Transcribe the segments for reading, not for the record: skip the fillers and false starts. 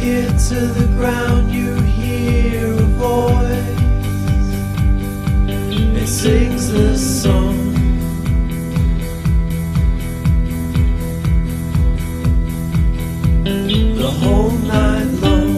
ear to the ground, you hear a voice. It sings this song. The whole night long.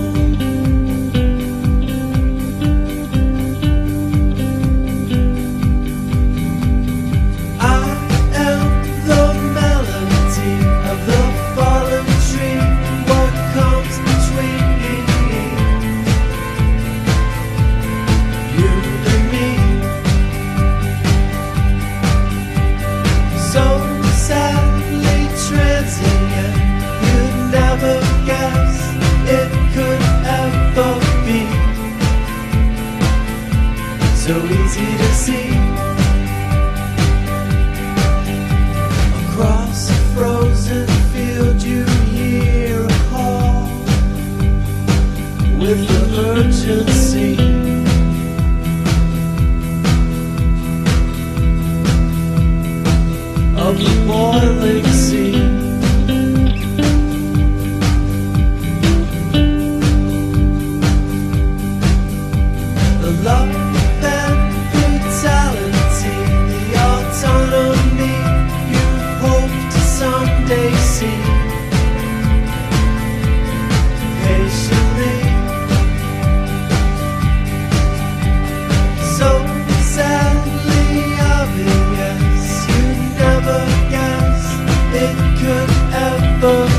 So easy to see. Across a frozen field you hear a call with the urgency of the boiling sea. The love see patiently, so sadly obvious. You never guessed it could ever